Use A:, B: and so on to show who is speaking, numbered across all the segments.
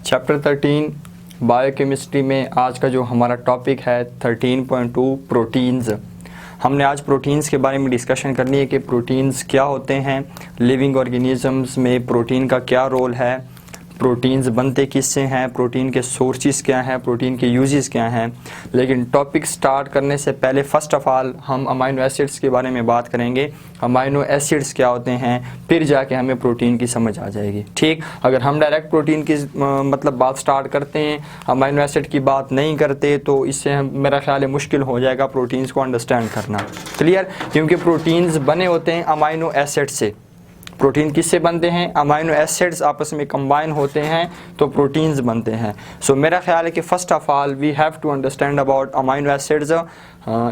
A: Chapter 13 biochemistry में आज का जो हमारा टॉपिक है 13.2 प्रोटीन्स। हमने आज प्रोटीन्स के बारे में डिस्कशन करनी है कि प्रोटीन्स क्या होते हैं, लिविंग ऑर्गेनिजम्स में प्रोटीन का क्या रोल है, प्रोटीन्स बनते किससे हैं, प्रोटीन के सोर्सेस क्या हैं, प्रोटीन के यूजेस क्या हैं। लेकिन टॉपिक स्टार्ट करने से पहले फर्स्ट ऑफ ऑल हम अमाइनो एसिड्स के बारे में बात करेंगे। अमाइनो एसिड्स क्या होते हैं, फिर जाके हमें प्रोटीन की समझ आ जाएगी। ठीक, अगर हम डायरेक्ट प्रोटीन की मतलब बात स्टार्ट करते हैं, अमाइनो एसिड की बात नहीं करते, तो इससे मेरा ख्याल है मुश्किल हो जाएगा प्रोटीन्स को अंडरस्टैंड करना। क्लियर, क्योंकि प्रोटीन्स बने होते हैं अमाइनो एसिड से। प्रोटीन किससे बनते हैं? अमाइनो एसिड्स आपस में कंबाइन होते हैं तो प्रोटीन्स बनते हैं। सो मेरा ख्याल है कि first of all we have to understand about amino acids,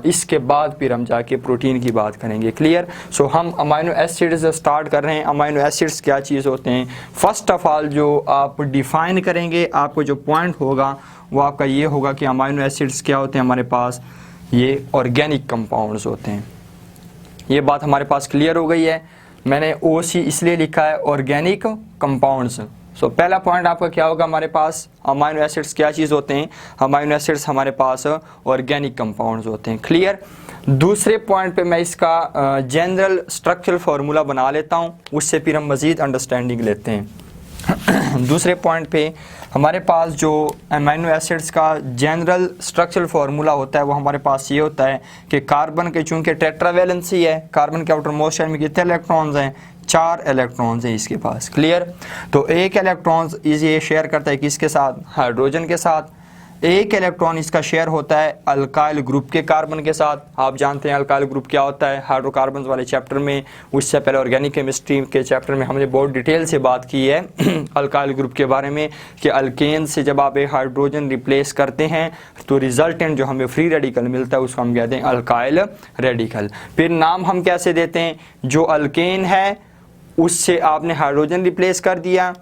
A: इसके बाद फिर हम जाके प्रोटीन की बात करेंगे। क्लियर, सो हम अमाइनो एसिड्स स्टार्ट कर रहे हैं। अमाइनो एसिड्स क्या चीज़ होते हैं? फर्स्ट ऑफ ऑल जो आप डिफ़ाइन करेंगे, आपको जो पॉइंट होगा वो आपका ये होगा कि अमाइनो एसिड्स क्या होते हैं हमारे पास, ये ऑर्गेनिक कंपाउंड्स होते हैं। ये बात हमारे पास क्लियर हो गई है। मैंने OC इसलिए लिखा है ऑर्गेनिक कंपाउंड्स। सो पहला पॉइंट आपका क्या होगा, हमारे पास अमाइनो एसिड्स क्या चीज़ होते हैं? अमाइनो एसिड्स हमारे पास ऑर्गेनिक कंपाउंड्स होते हैं। क्लियर, दूसरे पॉइंट पे मैं इसका जनरल स्ट्रक्चरल फार्मूला बना लेता हूँ, उससे फिर हम मज़ीद अंडरस्टैंडिंग लेते हैं। दूसरे पॉइंट पे हमारे पास जो अमाइनो एसिड्स का जनरल स्ट्रक्चरल फार्मूला होता है वो हमारे पास ये होता है कि कार्बन के चूँकि टेट्रावैलेंसी है, कार्बन के आउटर मोस्ट शेल में कितने इलेक्ट्रॉन्स हैं? 4 इलेक्ट्रॉन्स हैं इसके पास। क्लियर, तो एक इलेक्ट्रॉन्स ये शेयर करता है किसके साथ? हाइड्रोजन के साथ। एक इलेक्ट्रॉन इसका शेयर होता है अल्काइल ग्रुप के कार्बन के साथ। आप जानते हैं अल्काइल ग्रुप क्या होता है हाइड्रोकार्बन्स वाले चैप्टर में, उससे पहले ऑर्गेनिक केमिस्ट्री के चैप्टर में हमने बहुत डिटेल से बात की है अल्काइल ग्रुप के बारे में कि अल्केन से जब आप एक हाइड्रोजन रिप्लेस करते हैं तो रिजल्टेंट जो हमें फ्री रेडिकल मिलता है उसको हम कहते हैं अल्काइल रेडिकल। फिर नाम हम कैसे देते हैं? जो अल्केन है उससे आपने हाइड्रोजन रिप्लेस कर दिया,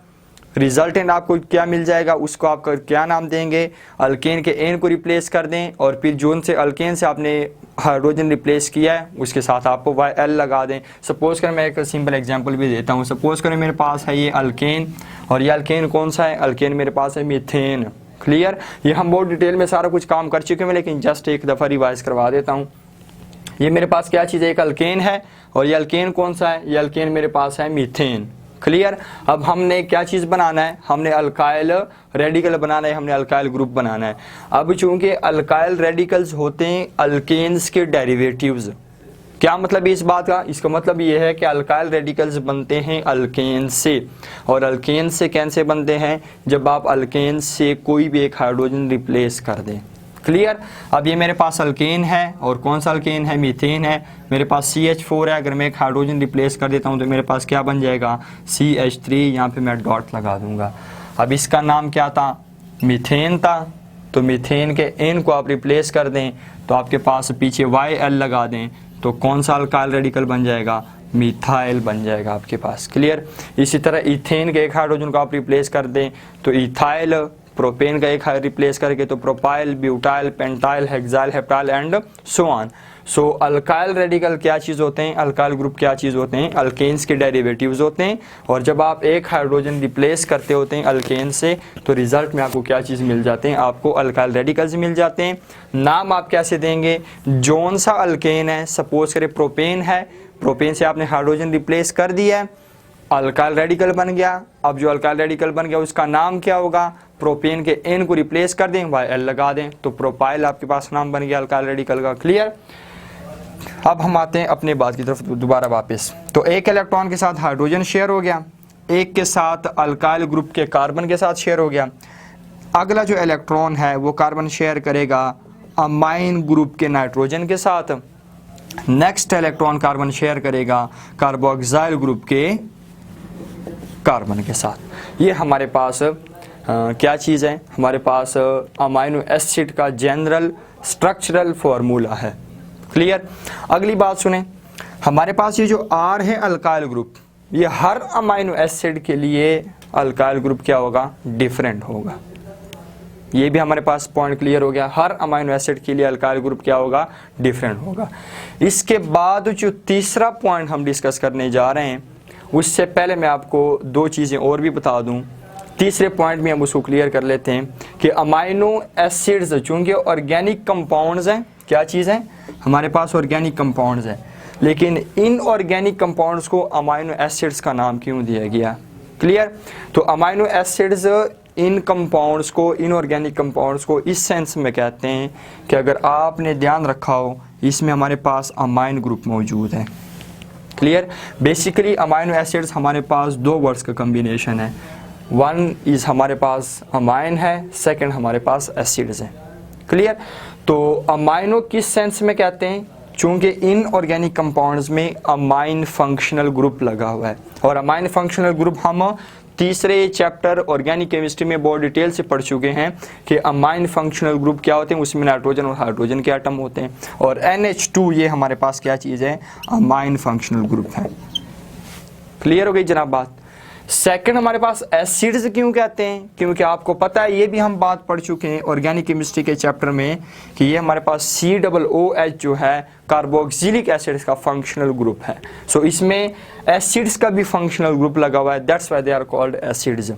A: रिजल्टेंट आपको क्या मिल जाएगा, उसको आप क्या नाम देंगे? अल्केन के एन को रिप्लेस कर दें, और फिर जोन से अल्केन से आपने हाइड्रोजन रिप्लेस किया है उसके साथ आपको YL लगा दें। सपोज करें, मैं एक सिंपल एग्जांपल भी देता हूँ। सपोज करें मेरे पास है ये अल्केन, और ये अल्केन कौन सा है? अल्केन मेरे पास है मीथेन। क्लियर, ये हम बहुत डिटेल में सारा कुछ काम कर चुके हैं, लेकिन जस्ट एक दफ़ा रिवाइज करवा देता हूँ। ये मेरे पास क्या चीज़ है? एक अल्केन है, और ये अल्केन कौन सा है? ये अल्केन मेरे पास है मीथेन। क्लियर, अब हमने क्या चीज़ बनाना है? हमने अल्काइल रेडिकल बनाना है, हमने अल्काइल ग्रुप बनाना है। अब चूंकि अल्काइल रेडिकल्स होते हैं अल्केन्स के डेरिवेटिव्स। क्या मतलब है इस बात का? इसका मतलब ये है कि अल्काइल रेडिकल्स बनते हैं अल्केन से, और अल्केन से कैसे बनते हैं? जब आप अल्केन से कोई भी एक हाइड्रोजन रिप्लेस कर दें। क्लियर, अब ये मेरे पास अल्केन है, और कौन सा अल्केन है? मीथेन है। मेरे पास CH4 है, अगर मैं एक हाइड्रोजन रिप्लेस कर देता हूँ तो मेरे पास क्या बन जाएगा? CH3। यहाँ पे मैं डॉट लगा दूंगा। अब इसका नाम क्या था? मीथेन था। तो मीथेन के N को आप रिप्लेस कर दें तो आपके पास पीछे YL लगा दें तो कौन सा अल्काइल रेडिकल बन जाएगा? मिथाइल बन जाएगा आपके पास। क्लियर, इसी तरह इथेन के एक हाइड्रोजन को आप रिप्लेस कर दें तो इथाइल, प्रोपेन का एक रिप्लेस करके तो propyl, butyl, pentyl, hexyl, heptyl and so on. So alkyl radical क्या चीज़ होते हैं? अल्काइल ग्रुप क्या चीज़ होते हैं? अल्केन्स के डेरिवेटिव्स होते हैं, और जब आप एक हाइड्रोजन रिप्लेस करते होते हैं अल्केन से तो रिजल्ट में आपको क्या चीज़ मिल जाते हैं? आपको अल्काइल रेडिकल्स मिल जाते हैं। नाम आप कैसे देंगे? जोन सा अल्केन है, सपोज करें प्रोपेन है, प्रोपेन से आपने हाइड्रोजन रिप्लेस कर दिया, अल्काइल रेडिकल बन गया। अब जो अल्काइल रेडिकल बन गया उसका नाम क्या होगा? प्रोपेन के N को रिप्लेस कर दें, YL लगा दें तो प्रोपाइल आपके पास नाम बन गया अल्काइल रेडिकल का। क्लियर, अब हम आते हैं अपने बात की तरफ दोबारा वापस। तो एक इलेक्ट्रॉन के साथ हाइड्रोजन शेयर हो गया, एक के साथ अल्काइल ग्रुप के कार्बन के साथ शेयर हो गया। अगला जो इलेक्ट्रॉन है वो कार्बन शेयर करेगा अमाइन ग्रुप के नाइट्रोजन के साथ। नेक्स्ट इलेक्ट्रॉन कार्बन शेयर करेगा कार्बोक्सिल ग्रुप के कार्बन के साथ। ये हमारे पास क्या चीज़ है? हमारे पास अमाइनो एसिड का जनरल स्ट्रक्चरल फार्मूला है। क्लियर, अगली बात सुने, हमारे पास ये जो R है अल्काइल ग्रुप, ये हर अमाइनो एसिड के लिए अल्काइल ग्रुप क्या होगा? डिफरेंट होगा। ये भी हमारे पास पॉइंट क्लियर हो गया। हर अमाइनो एसिड के लिए अल्काइल ग्रुप क्या होगा? डिफरेंट होगा। इसके बाद जो तीसरा पॉइंट हम डिस्कस करने जा रहे हैं, उससे पहले मैं आपको दो चीज़ें और भी बता दूं। तीसरे पॉइंट में हम उसको क्लियर कर लेते हैं कि अमाइनो एसिड्स चूँकि ऑर्गेनिक कंपाउंड्स हैं, क्या चीज़ है, हमारे पास ऑर्गेनिक कंपाउंड्स हैं, लेकिन इन ऑर्गेनिक कंपाउंड्स को अमाइनो एसिड्स का नाम क्यों दिया गया। क्लियर। तो अमाइनो एसिड्स इन कंपाउंड्स को, इन ऑर्गेनिक कंपाउंड्स को इस सेंस में कहते हैं कि अगर आपने ध्यान रखा हो इसमें हमारे पास अमाइन ग्रुप मौजूद है। क्लियर। बेसिकली अमाइनो एसिड्स हमारे पास दो वर्ड्स का कम्बिनेशन है, वन इज़ हमारे पास अमाइन है, सेकंड हमारे पास एसिड्स है। क्लियर। तो अमाइनो किस सेंस में कहते हैं, चूँकि इन ऑर्गेनिक कंपाउंड्स में अमाइन फंक्शनल ग्रुप लगा हुआ है, और अमाइन फंक्शनल ग्रुप हम तीसरे चैप्टर ऑर्गेनिक केमिस्ट्री में बहुत डिटेल से पढ़ चुके हैं कि अमाइन फंक्शनल ग्रुप क्या होते हैं, उसमें नाइट्रोजन और हाइड्रोजन के एटम होते हैं, और NH2 ये हमारे पास क्या चीज़ है, अमाइन फंक्शनल ग्रुप है। क्लियर हो गई जनाब बात। सेकंड हमारे पास एसिड्स क्यों कहते हैं, क्योंकि आपको पता है, ये भी हम बात पढ़ चुके हैं ऑर्गेनिक केमिस्ट्री के चैप्टर में कि ये हमारे पास COOH जो है कार्बोक्सिलिक एसिड्स का फंक्शनल ग्रुप है। सो इसमें एसिड्स का भी फंक्शनल ग्रुप लगा हुआ है, that's why they are called acids.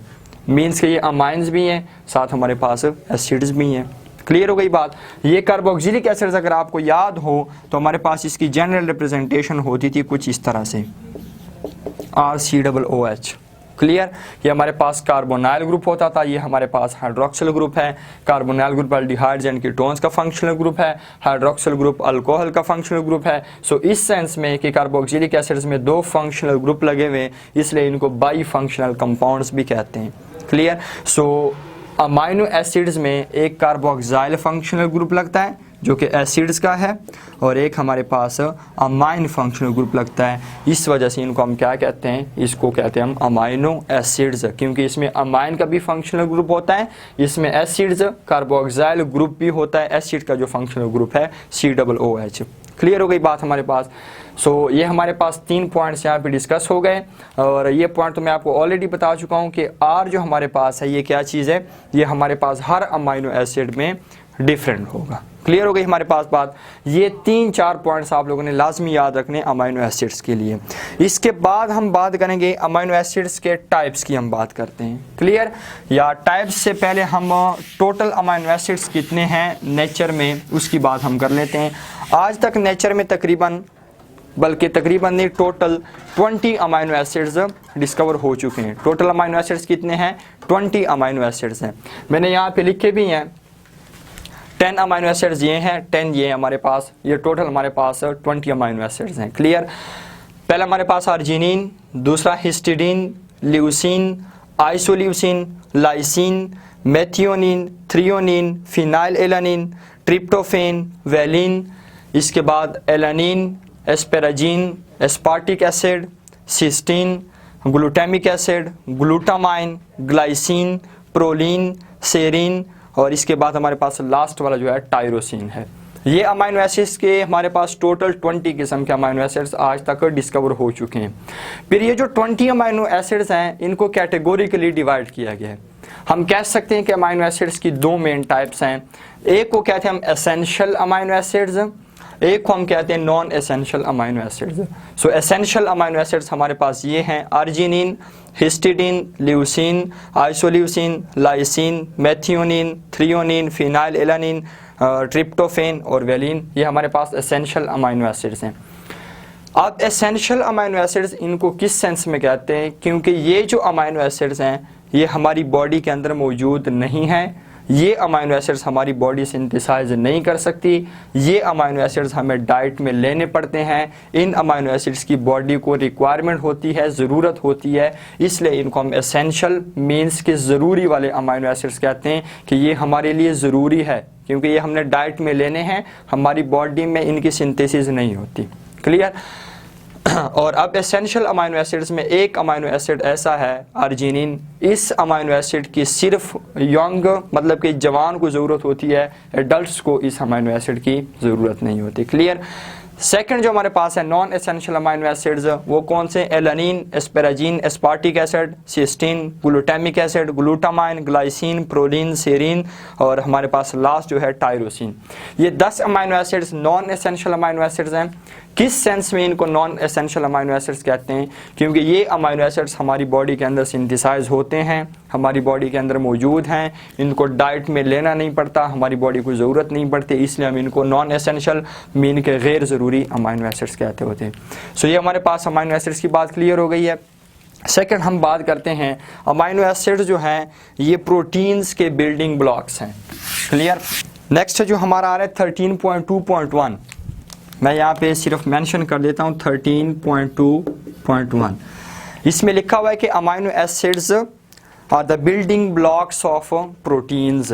A: Means कि ये अमाइंस भी हैं, साथ हमारे पास एसिड्स भी हैं। क्लियर हो गई बात। ये कार्बोक्सिलिक एसिड्स अगर आपको याद हो तो हमारे पास इसकी जनरल रिप्रेजेंटेशन होती थी कुछ इस तरह से, RCOOH। क्लियर। ये हमारे पास कार्बोनाइल ग्रुप होता था, ये हमारे पास हाइड्रोक्सिल ग्रुप है। Carbonyl group aldehydes and ketones का फंक्शनल ग्रुप है, हाइड्रोक्सिल ग्रुप अल्कोहल का फंक्शनल ग्रुप है। सो इस सेंस में कि कार्बोक्सिलिक एसिड्स में दो फंक्शनल ग्रुप लगे हुए, इसलिए इनको बाई फंक्शनल कंपाउंड्स भी कहते हैं। क्लियर। सो अमाइनो एसिड्स में एक कार्बोक्सिल फंक्शनल ग्रुप लगता है जो कि एसिड्स का है, और एक हमारे पास अमाइन फंक्शनल ग्रुप लगता है। इस वजह से इनको हम क्या कहते हैं, इसको कहते हैं हम अमाइनो एसिड्स, क्योंकि इसमें अमाइन का भी फंक्शनल ग्रुप होता है, इसमें एसिड्स कार्बोक्सिल ग्रुप भी होता है, एसिड का जो फंक्शनल ग्रुप है COOH। क्लियर हो गई बात हमारे पास। सो ये हमारे पास 3 पॉइंट्स यहाँ पे डिस्कस हो गए, और ये पॉइंट तो मैं आपको ऑलरेडी बता चुका हूँ कि R जो हमारे पास है ये क्या चीज़ है, ये हमारे पास हर अमाइनो एसिड में डिफरेंट होगा। क्लियर हो गई हमारे पास बात। ये 3-4 पॉइंट्स आप लोगों ने लाजमी याद रखने अमाइनो एसिड्स के लिए। इसके बाद हम बात करेंगे अमाइनो एसिड्स के टाइप्स की, हम बात करते हैं। क्लियर। या टाइप्स से पहले हम टोटल अमाइनो एसिड्स कितने हैं नेचर में, उसकी बात हम कर लेते हैं। आज तक नेचर में तकरीबन नहीं, टोटल 20 अमाइनो एसिड्स डिस्कवर हो चुके हैं। टोटल अमाइनो एसिड्स कितने हैं, 20 अमाइनो एसिड्स हैं। मैंने यहाँ पे लिखे भी हैं 10 अमाइनो एसिड्स ये हैं, 10 ये हमारे पास, ये टोटल हमारे पास 20 अमाइनो एसिड्स हैं। क्लियर। पहला हमारे पास अर्जिनिन, दूसरा histidine, leucine, isoleucine, lysine, methionine, threonine, phenylalanine, tryptophan, valine, इसके बाद alanine, asparagine, aspartic acid, cysteine, glutamic acid, glutamine, glycine, proline, serine, और इसके बाद हमारे पास लास्ट वाला जो है टायरोसिन है। ये अमाइनो एसिड्स के हमारे पास टोटल 20 किस्म के अमाइनो एसिड्स आज तक डिस्कवर हो चुके हैं। फिर ये जो 20 अमाइनो एसिड्स हैं इनको कैटेगोरिकली डिवाइड किया गया है। हम कह सकते हैं कि अमाइनो एसिड्स की 2 मेन टाइप्स हैं, एक को कहते हैं हम एसेंशियल अमाइनो एसिड्स, एक को हम कहते हैं नॉन एसेंशियल अमाइनो एसिड्स। सो एसेंशियल अमाइनो एसिड्स हमारे पास ये हैं arginine, histidine, leucine, isoleucine, lysine, methionine, threonine, phenylalanine, tryptophan और वेलिन। ये हमारे पास एसेंशियल अमाइनो एसिड्स हैं। अब एसेंशियल अमाइनो एसिड्स इनको किस सेंस में कहते हैं, क्योंकि ये जो अमाइनो एसिड्स हैं ये हमारी बॉडी के अंदर मौजूद नहीं हैं, ये अमाइनो एसिड्स हमारी बॉडी सिंथेसाइज नहीं कर सकती, ये अमाइनो एसिड्स हमें डाइट में लेने पड़ते हैं। इन अमाइनो एसिड्स की बॉडी को रिक्वायरमेंट होती है, ज़रूरत होती है, इसलिए इनको हम एसेंशियल मीन्स के ज़रूरी वाले अमाइनो एसिड्स कहते हैं कि ये हमारे लिए ज़रूरी है, क्योंकि ये हमने डाइट में लेने हैं, हमारी बॉडी में इनकी सिंथेसिस नहीं होती। क्लियर। और अब एसेंशियल अमाइनो एसिड्स में एक अमाइनो एसिड ऐसा है अर्जिनिन, इस अमाइनो एसिड की सिर्फ यंग मतलब कि जवान को ज़रूरत होती है, एडल्ट्स को इस अमाइनो एसिड की ज़रूरत नहीं होती। क्लियर। सेकंड जो हमारे पास है नॉन एसेंशियल अमाइनो एसिड्स, वो कौन से, alanine, asparagine, aspartic acid, cysteine, glutamic acid, glutamine, glycine, proline, serine, और हमारे पास लास्ट जो है टायरोसिन। ये 10 amino acids non essential amino acids हैं। किस सेंस में इनको नॉन एसेंशियल अमाइनो एसिड्स कहते हैं? क्योंकि ये अमाइनो एसिड्स हमारी बॉडी के अंदर सिंथेसाइज होते हैं, हमारी बॉडी के अंदर मौजूद हैं, इनको डाइट में लेना नहीं पड़ता, हमारी बॉडी को ज़रूरत नहीं पड़ती, इसलिए हम इनको नॉन एसेंशियल मीन के गैर ज़रूरी अमाइनो एसिड्स कहते होते हैं। सो ये हमारे पास अमाइनो एसिड्स की बात क्लियर हो गई है। सेकंड हम बात करते हैं अमाइनो एसिड्स जो हैं ये प्रोटीन्स के बिल्डिंग ब्लॉक्स हैं। क्लियर। नेक्स्ट जो हमारा आ रहा है 13.2.1, मैं यहाँ पे सिर्फ मेंशन कर देता हूँ 13.2.1। इसमें लिखा हुआ है कि amino acids are the building blocks of proteins.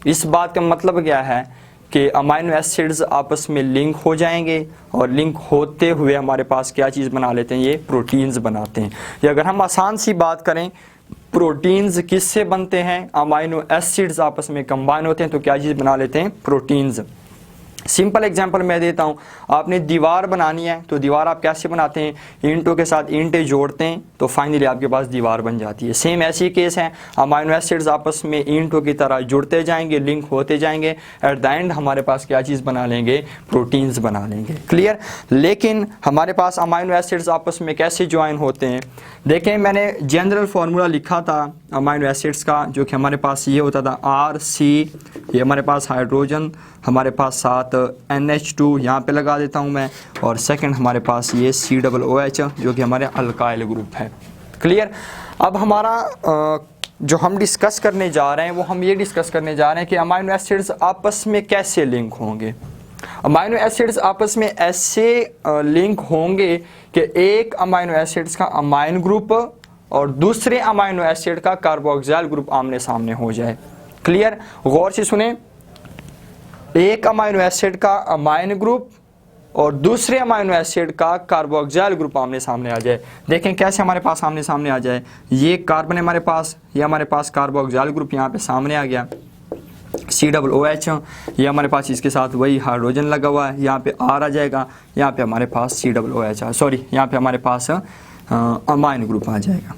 A: इस बात का मतलब क्या है कि अमाइनो एसिड्स आपस में लिंक हो जाएंगे और लिंक होते हुए हमारे पास क्या चीज़ बना लेते हैं, ये प्रोटीन्स बनाते हैं। या अगर हम आसान सी बात करें, प्रोटीन्स किससे बनते हैं? अमाइनो एसिड्स आपस में कंबाइन होते हैं तो क्या चीज़ बना लेते हैं, प्रोटीन्स। सिंपल एग्जांपल मैं देता हूँ, आपने दीवार बनानी है तो दीवार आप कैसे बनाते हैं, ईंटों के साथ ईंटें जोड़ते हैं तो फाइनली आपके पास दीवार बन जाती है। सेम ऐसी केस है, अमाइनो एसिड्स आपस में ईंटों की तरह जुड़ते जाएंगे, लिंक होते जाएंगे, एट द एंड हमारे पास क्या चीज़ बना लेंगे, प्रोटीन्स बना लेंगे। क्लियर। लेकिन हमारे पास अमाइनो एसिड्स आपस में कैसे ज्वाइन होते हैं? देखें, मैंने जनरल फार्मूला लिखा था अमाइनो एसिड्स का, जो कि हमारे पास ये होता था RC, ये हमारे पास हाइड्रोजन, हमारे पास साथ NH2 यहाँ पे लगा देता हूँ मैं, और सेकंड हमारे पास ये COOH जो कि हमारे अल्काइल ग्रुप है। क्लियर। अब हमारा जो हम डिस्कस करने जा रहे हैं वो हम ये डिस्कस करने जा रहे हैं कि अमाइनो एसिड्स आपस में कैसे लिंक होंगे। अमाइनो एसिड्स आपस में ऐसे लिंक होंगे कि एक अमाइनो एसिड्स का अमाइन ग्रुप और दूसरे अमाइनो एसिड का कार्बोक्सिल ग्रुप आमने सामने हो जाए। क्लियर। गौर से सुने, एक अमाइनो एसिड का अमाइन ग्रुप और दूसरे अमाइनो एसिड का कार्बोक्सिल ग्रुप आमने सामने आ जाए। देखें कैसे हमारे पास आमने सामने आ जाए, ये कार्बन है हमारे पास, ये हमारे पास कार्बोक्सिल ग्रुप यहाँ पे सामने आ गया, COOH, ये हमारे पास इसके साथ वही हाइड्रोजन लगा हुआ है, यहाँ पे R आ जाएगा, यहाँ पे हमारे पास COOH, सॉरी यहाँ पे हमारे पास अमाइन ग्रुप आ जाएगा।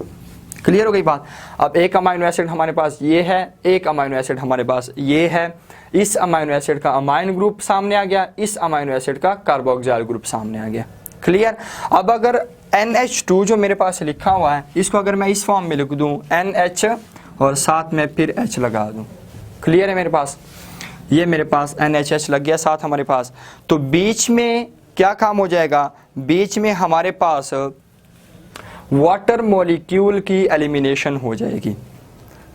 A: क्लियर हो गई बात। अब एक अमाइनो एसिड हमारे पास ये है, एक अमाइनो एसिड हमारे पास ये है, इस अमाइनो एसिड का अमाइन ग्रुप सामने आ गया, इस अमाइनो एसिड का कार्बोक्सिल ग्रुप सामने आ गया। क्लियर। अब अगर NH2 जो मेरे पास लिखा हुआ है, इसको अगर मैं इस फॉर्म में लिख दूं NH और साथ में फिर H लगा दूं, क्लियर है मेरे पास, ये मेरे पास NHH लग गया साथ हमारे पास, तो बीच में क्या काम हो जाएगा, बीच में हमारे पास वाटर मॉलिक्यूल की एलिमिनेशन हो जाएगी।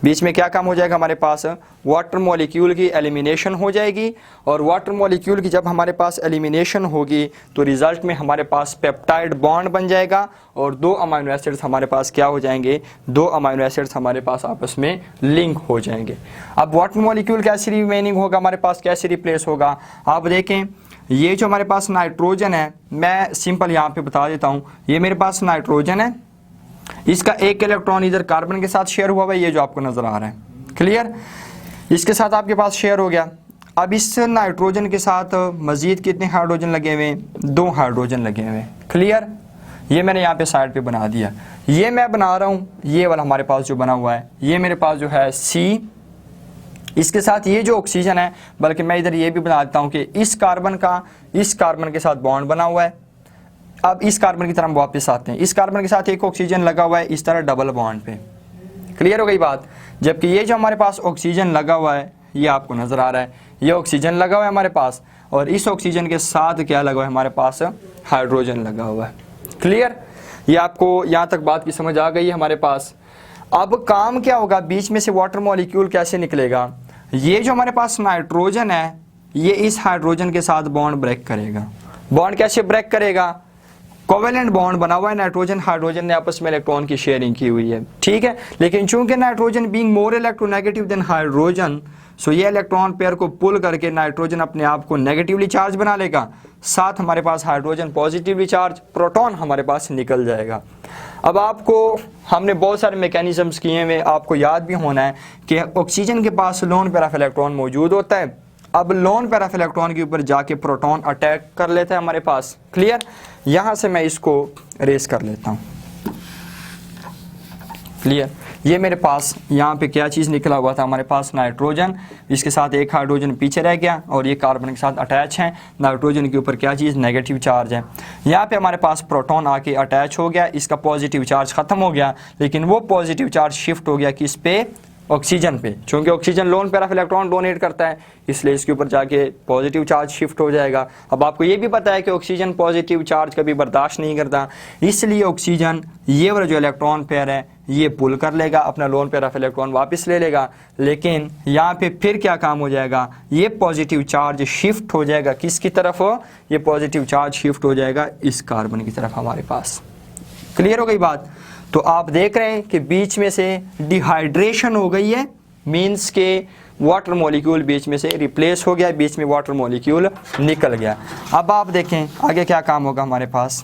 A: बीच में क्या काम हो जाएगा, हमारे पास वाटर मॉलिक्यूल की एलिमिनेशन हो जाएगी, और वाटर मॉलिक्यूल की जब हमारे पास एलिमिनेशन होगी तो रिजल्ट में हमारे पास पेप्टाइड बॉन्ड बन जाएगा और दो अमाइनो एसिड्स हमारे पास क्या हो जाएंगे, दो अमाइनो एसिड्स हमारे पास आपस में लिंक हो जाएंगे। अब वाटर मॉलिक्यूल कैसे रिमेनिंग होगा हमारे पास, कैसे रिप्लेस होगा, आप देखें ये जो हमारे पास नाइट्रोजन है, मैं सिंपल यहाँ पे बता देता हूँ, ये मेरे पास नाइट्रोजन है, इसका एक इलेक्ट्रॉन इधर कार्बन के साथ शेयर हुआ है, ये जो आपको नजर आ रहा है। क्लियर। इसके साथ आपके पास शेयर हो गया। अब इस नाइट्रोजन के साथ मजीद कितने हाइड्रोजन लगे हुए, दो हाइड्रोजन लगे हुए। क्लियर। ये मैंने यहाँ पे साइड पे बना दिया, ये मैं बना रहा हूँ, ये वाला हमारे पास जो बना हुआ है, ये मेरे पास जो है C, इसके साथ ये जो ऑक्सीजन है, बल्कि मैं इधर ये भी बना देता हूँ कि इस कार्बन का इस कार्बन के साथ बॉन्ड बना हुआ है। अब इस कार्बन की तरफ वापस आते हैं, इस कार्बन के साथ एक ऑक्सीजन लगा हुआ है इस तरह डबल बॉन्ड पे। क्लियर हो गई बात। जबकि ये जो हमारे पास ऑक्सीजन लगा हुआ है, ये आपको नजर आ रहा है, ये ऑक्सीजन लगा हुआ है हमारे पास, और इस ऑक्सीजन के साथ क्या लगा हुआ है हमारे पास, हाइड्रोजन लगा हुआ है। क्लियर। ये आपको यहाँ तक बात की समझ आ गई है हमारे पास। अब काम क्या होगा, बीच में से वाटर मॉलिक्यूल कैसे निकलेगा, ये जो हमारे पास नाइट्रोजन है ये इस हाइड्रोजन के साथ बॉन्ड ब्रेक करेगा। बॉन्ड कैसे ब्रेक करेगा, कोवेलेंट बॉन्ड बना हुआ है, नाइट्रोजन हाइड्रोजन ने आपस में इलेक्ट्रॉन की शेयरिंग की हुई है, ठीक है। लेकिन चूंकि nitrogen being more electronegative than hydrogen, so ये इलेक्ट्रॉन पेयर को पुल करके नाइट्रोजन अपने आप को नेगेटिवली चार्ज बना लेगा, साथ हमारे पास हाइड्रोजन पॉजिटिवली चार्ज, प्रोटॉन हमारे पास निकल जाएगा। अब आपको हमने बहुत सारे मैकेनिज्म्स किए हुए, आपको याद भी होना है कि ऑक्सीजन के पास लोन पेयर ऑफ इलेक्ट्रॉन मौजूद होता है। अब लोन पेयर ऑफ इलेक्ट्रॉन के ऊपर जाके प्रोटॉन अटैक कर लेता है हमारे पास। क्लियर। यहां से मैं इसको रेस कर लेता हूं। क्लियर। ये मेरे पास यहाँ पे क्या चीज़ निकला हुआ था, हमारे पास नाइट्रोजन, इसके साथ एक हाइड्रोजन पीछे रह गया और ये कार्बन के साथ अटैच है। नाइट्रोजन के ऊपर क्या चीज़, नेगेटिव चार्ज है। यहाँ पे हमारे पास प्रोटॉन आके अटैच हो गया, इसका पॉजिटिव चार्ज ख़त्म हो गया, लेकिन वो पॉजिटिव चार्ज शिफ्ट हो गया किस पे, ऑक्सीजन पे। चूँकि oxygen lone pair of electron donate करता है, इसलिए इसके ऊपर जाके पॉजिटिव चार्ज शिफ्ट हो जाएगा। अब आपको ये भी पता है कि ऑक्सीजन पॉजिटिव चार्ज कभी बर्दाश्त नहीं करता, इसलिए ऑक्सीजन ये वाला जो इलेक्ट्रॉन पेयर है ये पुल कर लेगा, अपना लोन पेयर ऑफ इलेक्ट्रॉन वापस ले लेगा। लेकिन यहाँ पे फिर क्या काम हो जाएगा, ये पॉजिटिव चार्ज शिफ्ट हो जाएगा किसकी तरफ, ये पॉजिटिव चार्ज शिफ्ट हो जाएगा इस कार्बन की तरफ हमारे पास। क्लियर हो गई बात। तो आप देख रहे हैं कि बीच में से डिहाइड्रेशन हो गई है, मीन्स के वाटर मॉलिक्यूल बीच में से रिप्लेस हो गया, बीच में वाटर मॉलिक्यूल निकल गया। अब आप देखें आगे क्या काम होगा हमारे पास।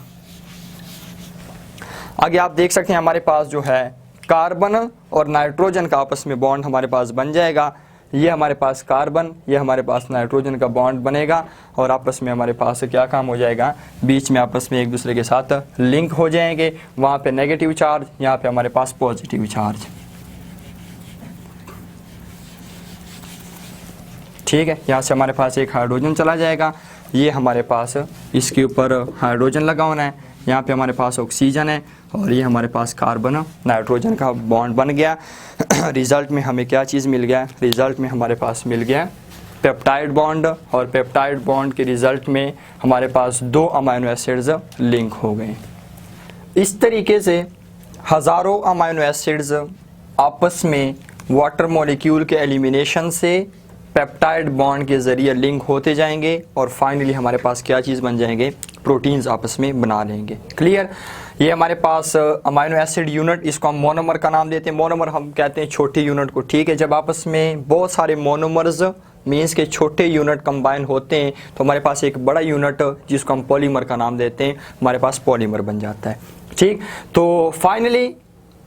A: आगे आप देख सकते हैं हमारे पास जो है कार्बन और नाइट्रोजन का आपस में बॉन्ड हमारे पास बन जाएगा। ये हमारे पास कार्बन, ये हमारे पास नाइट्रोजन का बॉन्ड बनेगा और आपस में हमारे पास क्या काम हो जाएगा, बीच में आपस में एक दूसरे के साथ लिंक हो जाएंगे। वहाँ पे नेगेटिव चार्ज, यहाँ पे हमारे पास पॉजिटिव चार्ज। ठीक है, यहाँ से हमारे पास एक हाइड्रोजन चला जाएगा, ये हमारे पास इसके ऊपर हाइड्रोजन लगा होना है, यहाँ पे हमारे पास ऑक्सीजन है और ये हमारे पास कार्बन नाइट्रोजन का बॉन्ड बन गया। रिज़ल्ट में हमें क्या चीज़ मिल गया, रिज़ल्ट में हमारे पास मिल गया पेप्टाइड बॉन्ड, और पेप्टाइड बॉन्ड के रिज़ल्ट में हमारे पास 2 अमाइनो एसिड्स लिंक हो गए। इस तरीके से हज़ारों अमाइनो एसिड्स आपस में वाटर मॉलिक्यूल के एलिमिनेशन से पेप्टाइड बॉन्ड के ज़रिए लिंक होते जाएंगे और फाइनली हमारे पास क्या चीज़ बन जाएंगे, प्रोटीन्स आपस में बना लेंगे। क्लियर। ये हमारे पास अमाइनो एसिड यूनिट, इसको हम मोनोमर का नाम देते हैं। मोनोमर हम कहते हैं छोटे यूनिट को। ठीक है, जब आपस में बहुत सारे मोनोमर्स मीन्स के छोटे यूनिट कंबाइन होते हैं तो हमारे पास एक बड़ा यूनिट जिसको हम पॉलीमर का नाम देते हैं, हमारे पास पॉलीमर बन जाता है। ठीक, तो फाइनली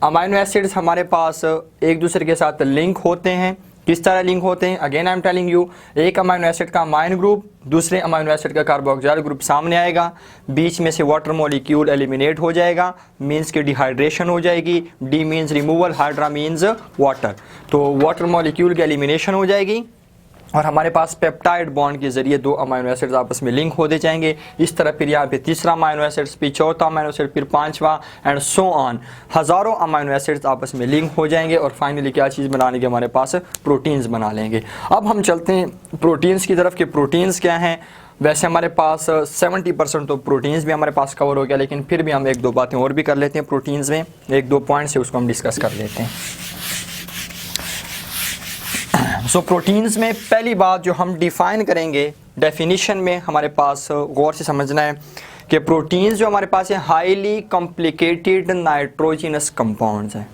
A: अमाइनो एसिड्स हमारे पास एक दूसरे के साथ लिंक होते हैं। किस तरह लिंक होते हैं, again I am telling you, एक अमाइनो एसिड का अमाइन ग्रुप दूसरे अमाइनो एसिड का कार्बोक्सिल ग्रुप सामने आएगा, बीच में से वाटर मॉलिक्यूल एलिमिनेट हो जाएगा, मीन्स की डिहाइड्रेशन हो जाएगी। D means removal, hydra means water, तो वाटर मॉलिक्यूल की एलिमिनेशन हो जाएगी और हमारे पास पेप्टाइड बॉन्ड के जरिए 2 अमाइनो एसिड्स आपस में लिंक होते जाएंगे। इस तरह फिर यहाँ पे तीसरा अमाइनो एसिड्स, फिर चौथा अमाइनो एसिड, फिर 5वां एंड सो ऑन, हज़ारों अमाइनो एसिड्स आपस में लिंक हो जाएंगे और फाइनली क्या चीज़ बना लेंगे, हमारे पास प्रोटीन्स बना लेंगे। अब हम चलते हैं प्रोटीन्स की तरफ कि प्रोटीन्स क्या हैं। वैसे हमारे पास 70% तो प्रोटीन्स भी हमारे पास कवर हो गया, लेकिन फिर भी हम 1-2 बातें और भी कर लेते हैं प्रोटीन्स में, 1-2 पॉइंट्स है उसको हम डिस्कस कर लेते हैं। सो प्रोटीन्स में पहली बात जो हम डिफ़ाइन करेंगे, डेफिनेशन में हमारे पास गौर से समझना है कि प्रोटीन्स जो हमारे पास है हाईली कॉम्प्लिकेटेड नाइट्रोजिनस कंपाउंड्स हैं।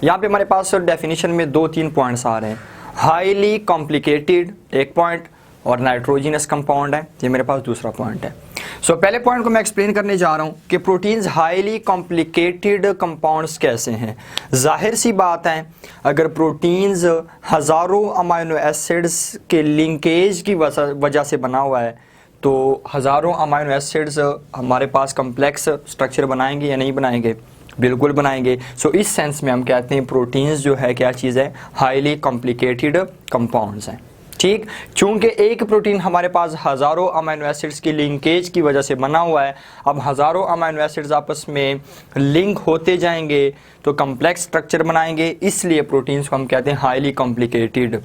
A: यहाँ पे हमारे पास डेफिनेशन में 2-3 पॉइंट्स आ रहे हैं। हाईली कॉम्प्लिकेटेड एक पॉइंट और नाइट्रोजिनस कंपाउंड है, ये मेरे पास दूसरा पॉइंट है। सो पहले पॉइंट को मैं एक्सप्लेन करने जा रहा हूँ कि प्रोटीन्स हाईली कॉम्प्लिकेटेड कंपाउंड्स कैसे हैं। जाहिर सी बात है, अगर प्रोटीन्स हज़ारों अमाइनो एसिड्स के लिंकेज की वजह से बना हुआ है तो हज़ारों अमाइनो एसिड्स हमारे पास कम्प्लेक्स स्ट्रक्चर बनाएंगे या नहीं बनाएंगे, बिल्कुल बनाएंगे। सो इस सेंस में हम कहते हैं प्रोटीन्स जो है क्या चीज़ है, हाईली कॉम्प्लिकेटेड कंपाउंड्स हैं। ठीक, चूंकि एक प्रोटीन हमारे पास हज़ारों अमाइनो एसिड्स की लिंकेज की वजह से बना हुआ है, अब हज़ारों अमाइनो एसिड्स आपस में लिंक होते जाएंगे तो कम्प्लेक्स स्ट्रक्चर बनाएंगे, इसलिए प्रोटीन्स को हम कहते हैं हाईली कॉम्प्लिकेटेड।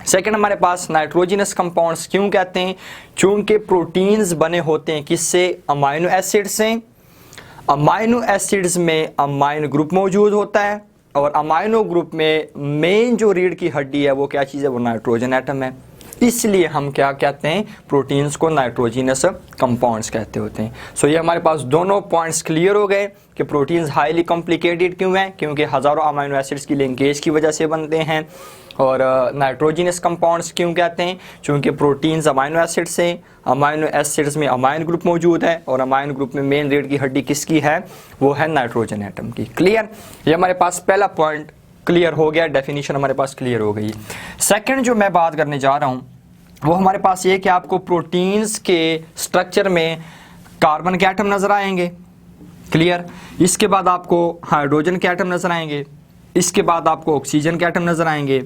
A: सेकंड, हमारे पास नाइट्रोजिनस कंपाउंड्स क्यों कहते हैं, चूंकि प्रोटीन्स बने होते हैं किससे, अमाइनो एसिड से। अमाइनो एसिड्स में अमाइन ग्रुप मौजूद होता है और अमाइनो ग्रुप में मेन जो रीढ़ की हड्डी है वो क्या चीज़ है, वो नाइट्रोजन एटम है। इसलिए हम क्या कहते हैं, प्रोटीन्स को नाइट्रोजिनस कंपाउंड्स कहते होते हैं। सो ये हमारे पास दोनों पॉइंट्स क्लियर हो गए कि प्रोटीन्स हाईली कॉम्प्लिकेटेड क्यों हैं, क्योंकि हज़ारों अमाइनो एसिड्स की लिंकेज की वजह से बनते हैं। और नाइट्रोजिनस कंपाउंड्स क्यों कहते हैं, क्योंकि प्रोटीन्स अमाइनो एसिड से, अमाइनो एसिड्स में अमाइन ग्रुप मौजूद है और अमाइन ग्रुप में मेन रीढ़ की हड्डी किसकी है, वो है नाइट्रोजन एटम की। क्लियर, ये हमारे पास पहला पॉइंट क्लियर हो गया, डेफिनेशन हमारे पास क्लियर हो गई। सेकंड जो मैं बात करने जा रहा हूँ वो हमारे पास ये कि आपको प्रोटीन्स के स्ट्रक्चर में कार्बन के एटम नजर आएंगे। क्लियर। इसके बाद आपको हाइड्रोजन के एटम नजर आएंगे, इसके बाद आपको ऑक्सीजन के एटम नजर आएंगे,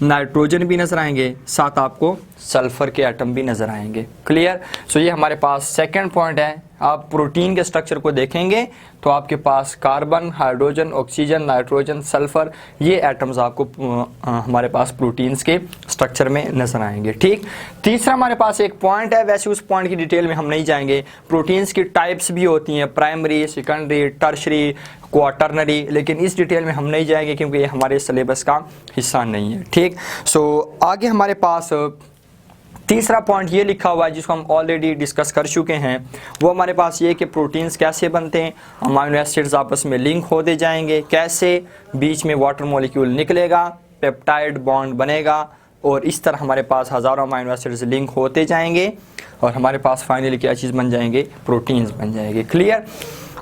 A: नाइट्रोजन भी नजर आएंगे, साथ आपको सल्फर के एटम भी नजर आएंगे। क्लियर। सो ये हमारे पास सेकंड पॉइंट है। आप प्रोटीन के स्ट्रक्चर को देखेंगे तो आपके पास carbon, hydrogen, oxygen, nitrogen, sulphur, ये एटम्स आपको हमारे पास प्रोटीन्स के स्ट्रक्चर में नजर आएंगे। ठीक। तीसरा हमारे पास एक पॉइंट है, वैसे उस पॉइंट की डिटेल में हम नहीं जाएंगे। प्रोटीन्स की टाइप्स भी होती हैं, प्राइमरी, सेकेंडरी, टर्शरी, क्वाटरनरी, लेकिन इस डिटेल में हम नहीं जाएंगे क्योंकि ये हमारे सिलेबस का हिस्सा नहीं है। ठीक। सो आगे हमारे पास तीसरा पॉइंट ये लिखा हुआ है जिसको हम ऑलरेडी डिस्कस कर चुके हैं। वो हमारे पास ये कि प्रोटीन्स कैसे बनते हैं, अमाइनो एसिड्स आपस में लिंक होते जाएंगे, कैसे बीच में वाटर मॉलिक्यूल निकलेगा, पेप्टाइड बॉन्ड बनेगा और इस तरह हमारे पास हज़ारों अमाइनो एसिड्स लिंक होते जाएंगे और हमारे पास फाइनली क्या चीज़ बन जाएंगे, प्रोटीन्स बन जाएंगे। क्लियर।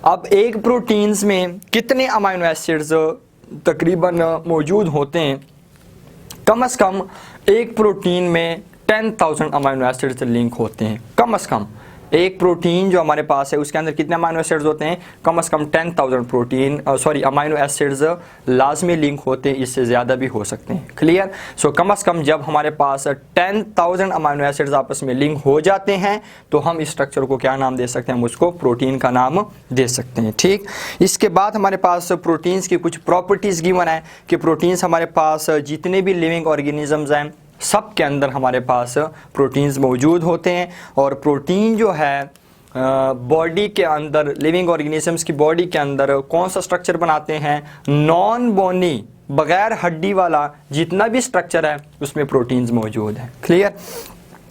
A: अब एक प्रोटीन्स में कितने अमाइनो एसिड्स तकरीबन मौजूद होते हैं? कम से कम एक प्रोटीन में 10,000 अमाइनो एसिड्स लिंक होते हैं। कम से कम एक प्रोटीन जो हमारे पास है उसके अंदर कितने अमाइनो एसिड्स होते हैं? कम से कम 10,000 अमाइनो एसिड्स लाजमी लिंक होते हैं, इससे ज़्यादा भी हो सकते हैं। क्लियर। सो कम से कम जब हमारे पास 10,000 अमाइनो एसिड्स आपस में लिंक हो जाते हैं तो हम इस स्ट्रक्चर को क्या नाम दे सकते हैं? हम उसको प्रोटीन का नाम दे सकते हैं। ठीक। इसके बाद हमारे पास प्रोटीन्स की कुछ प्रॉपर्टीज़ गिवन है कि प्रोटीन्स हमारे पास जितने भी लिविंग ऑर्गेनिजम्स हैं सब के अंदर हमारे पास प्रोटीन्स मौजूद होते हैं। और प्रोटीन जो है बॉडी के अंदर, लिविंग ऑर्गेनिजम्स की बॉडी के अंदर कौन सा स्ट्रक्चर बनाते हैं? नॉन बोनी, बगैर हड्डी वाला जितना भी स्ट्रक्चर है उसमें प्रोटीन्स मौजूद है। क्लियर।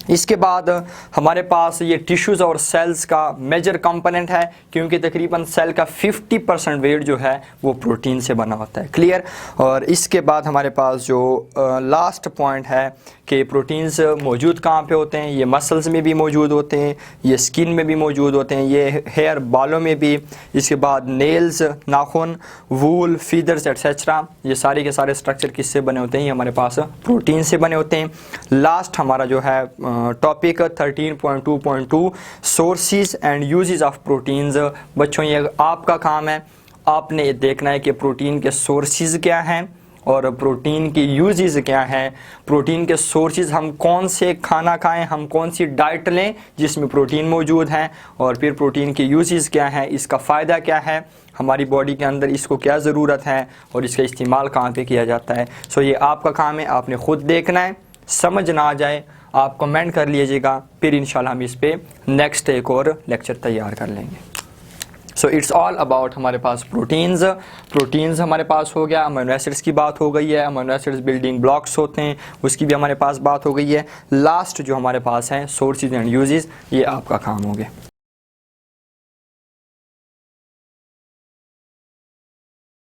A: इसके बाद हमारे पास ये टिश्यूज़ और सेल्स का मेजर कंपोनेंट है क्योंकि तकरीबन सेल का 50% वेट जो है वो प्रोटीन से बना होता है। क्लियर। और इसके बाद हमारे पास जो लास्ट पॉइंट है कि प्रोटीन्स मौजूद कहाँ पे होते हैं? ये मसल्स में भी मौजूद होते हैं, ये स्किन में भी मौजूद होते हैं, ये हेयर बालों में भी, इसके बाद नेल्स, नाखून, वूल, फीदर्स एटसेट्रा, ये सारे के सारे स्ट्रक्चर किससे बने होते हैं? ये हमारे पास प्रोटीन से बने होते हैं। लास्ट हमारा जो है topic 13.2.2 sources and uses of proteins. बच्चों ये आपका काम है, आपने ये देखना है कि प्रोटीन के सोर्सेज क्या हैं और प्रोटीन की यूजेस क्या है। प्रोटीन के सोर्सेज हम कौन से खाना खाएं, हम कौन सी डाइट लें जिसमें प्रोटीन मौजूद है, और फिर प्रोटीन की यूजेस क्या है, इसका फ़ायदा क्या है हमारी बॉडी के अंदर, इसको क्या ज़रूरत है और इसका इस्तेमाल कहाँ पे किया जाता है। सो ये आपका काम है, आपने ख़ुद देखना है। समझ ना आ जाए आप कमेंट कर लीजिएगा, फिर इंशाल्लाह हम इस पे नेक्स्ट एक और लेक्चर तैयार कर लेंगे। सो इट्स ऑल अबाउट हमारे पास प्रोटीन्स हमारे पास हो गया, अमीनो एसिड्स की बात हो गई है, अमीनो एसिड्स बिल्डिंग ब्लॉक्स होते हैं उसकी भी हमारे पास बात हो गई है। लास्ट जो हमारे पास है सोर्सेज एंड यूजेस, ये आपका काम हो गया।